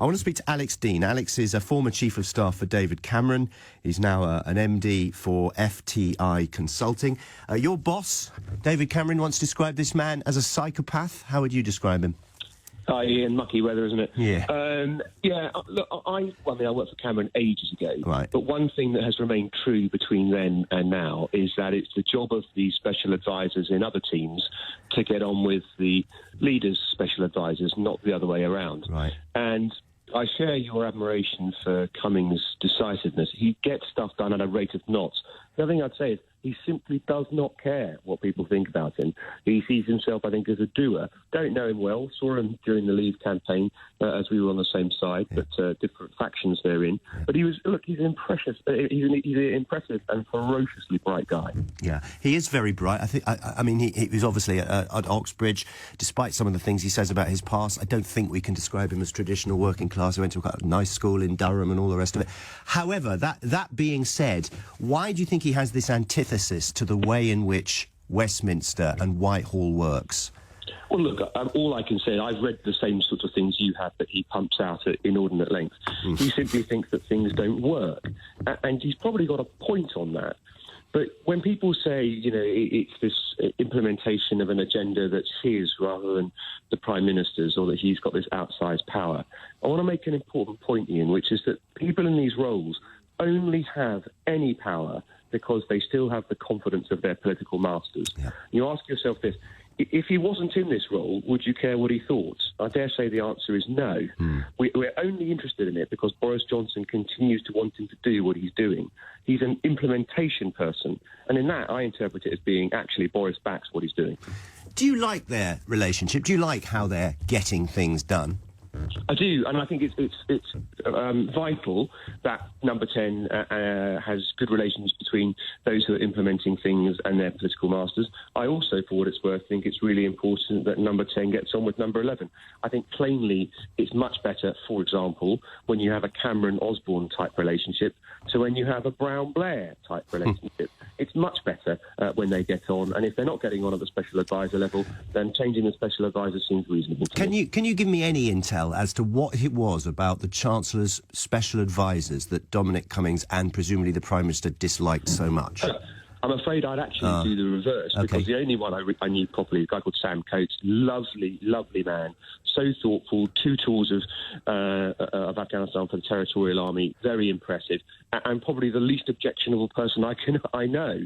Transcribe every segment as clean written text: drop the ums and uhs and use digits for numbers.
I want to speak to Alex Deane. Alex is a former Chief of Staff for David Cameron. He's now an MD for FTI Consulting. Your boss, David Cameron, once described this man as a psychopath. How would you describe him? Hi, Ian. Mucky weather, isn't it? Yeah. Look, I worked for Cameron ages ago. Right. But one thing that has remained true between then and now is that it's the job of the special advisors in other teams to get on with the leaders' special advisors, not the other way around. Right. And I share your admiration for Cummings' decisiveness. He gets stuff done at a rate of knots. The other thing I'd say is he simply does not care what people think about him. He sees himself, I think, as a doer. Don't know him well. Saw him during the Leave campaign as we were on the same side, but different factions therein. But he's an impressive, he's an impressive and ferociously bright guy. Yeah, he is very bright. I mean, he was obviously at Oxbridge. Despite some of the things he says about his past, I don't think we can describe him as traditional working class. He went to quite a nice school in Durham and all the rest of it. However, that being said, why do you think he has this antithesis to the way in which Westminster and Whitehall works? Well, look, all I can say, I've read the same sort of things you have that he pumps out at inordinate length. He simply thinks that things don't work. And he's probably got a point on that. But when people say, it's this implementation of an agenda that's his rather than the Prime Minister's, or that he's got this outsized power, I want to make an important point, Ian, which is that people in these roles only have any power because they still have the confidence of their political masters. Yeah. You ask yourself this, if he wasn't in this role, would you care what he thought? I dare say the answer is no. We're only interested in it because Boris Johnson continues to want him to do what he's doing. He's an implementation person. And in that, I interpret it as being actually Boris backs what he's doing. Do you like their relationship? Do you like how they're getting things done? I do, and I think it's vital that Number 10 has good relations between those who are implementing things and their political masters. I also, for what it's worth, think it's really important that Number 10 gets on with Number 11. I think plainly it's much better, for example, when you have a Cameron-Osborne type relationship to when you have a Brown-Blair type relationship. It's much better when they get on, and if they're not getting on at the special advisor level, then changing the special advisor seems reasonable to me. Can you give me any intel as to what it was about the Chancellor's special advisors that Dominic Cummings and presumably the Prime Minister disliked so much? I'm afraid I'd actually do the reverse, because the only one I knew properly, a guy called Sam Coates, lovely, lovely man, so thoughtful, 2 tours of Afghanistan for the Territorial Army, very impressive, and probably the least objectionable person I know.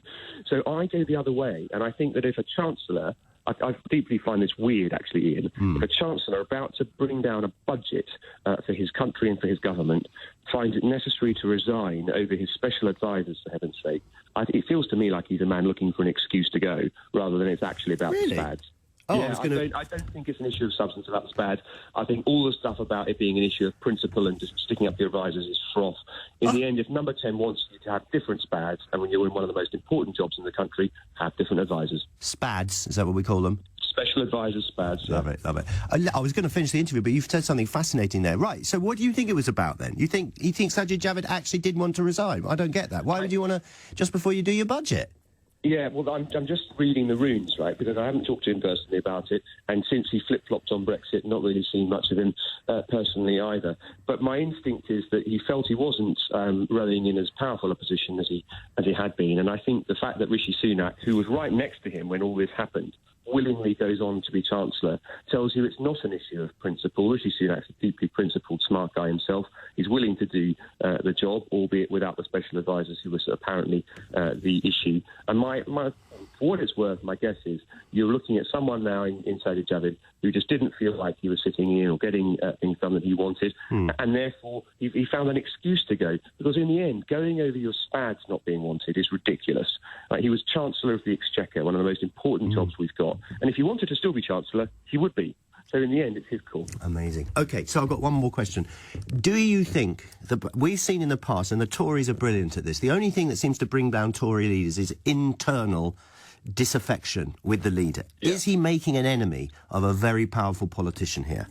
So I go the other way, and I think that if a Chancellor, I deeply find this weird, actually, Ian. If a Chancellor about to bring down a budget for his country and for his government finds it necessary to resign over his special advisors, for heaven's sake, it feels to me like he's a man looking for an excuse to go, rather than it's actually about the SPADs. Oh, yeah, I don't think it's an issue of substance about the SPAD. I think all the stuff about it being an issue of principle and just sticking up the advisors is froth. In the end, if Number 10 wants you to have different SPADs, and when you're in one of the most important jobs in the country, have different advisors. SPADs, is that what we call them? Special advisors, SPADs. Love it, love it. I was going to finish the interview, but you've said something fascinating there. Right, so what do you think it was about then? You think Sajid Javid actually did want to resign? I don't get that. Why would you want to, just before you do your budget? Yeah, well, I'm just reading the runes, right, because I haven't talked to him personally about it, and since he flip-flopped on Brexit, not really seen much of him personally either. But my instinct is that he felt he wasn't rowing in as powerful a position as he had been, and I think the fact that Rishi Sunak, who was right next to him when all this happened, willingly goes on to be Chancellor, tells you it's not an issue of principle. Rishi Sunak's a deeply principled, smart guy himself. He's willing to do the job, albeit without the special advisors who was apparently the issue. And for what it's worth, my guess is you're looking at someone now in Sajid Javid who just didn't feel like he was sitting in or getting things done that he wanted, and therefore he found an excuse to go. Because in the end, going over your SPADs not being wanted is ridiculous. He was Chancellor of the Exchequer, one of the most important jobs we've got. And if he wanted to still be Chancellor, he would be. So in the end, it's his call. Amazing. OK, so I've got one more question. Do you think that we've seen in the past, and the Tories are brilliant at this, the only thing that seems to bring down Tory leaders is internal disaffection with the leader. Yeah. Is he making an enemy of a very powerful politician here?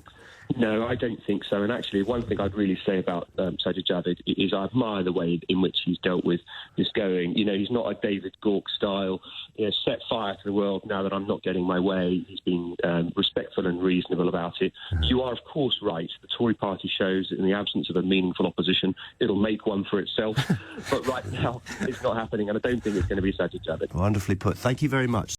No, I don't think so. And actually, one thing I'd really say about Sajid Javid is I admire the way in which he's dealt with this going. You know, he's not a David Gauke style, set fire to the world now that I'm not getting my way. He's been respectful and reasonable about it. You are, of course, right. The Tory party shows that in the absence of a meaningful opposition, it'll make one for itself. But right now, it's not happening, and I don't think it's going to be Sajid Javid. Wonderfully put. Thank you very much.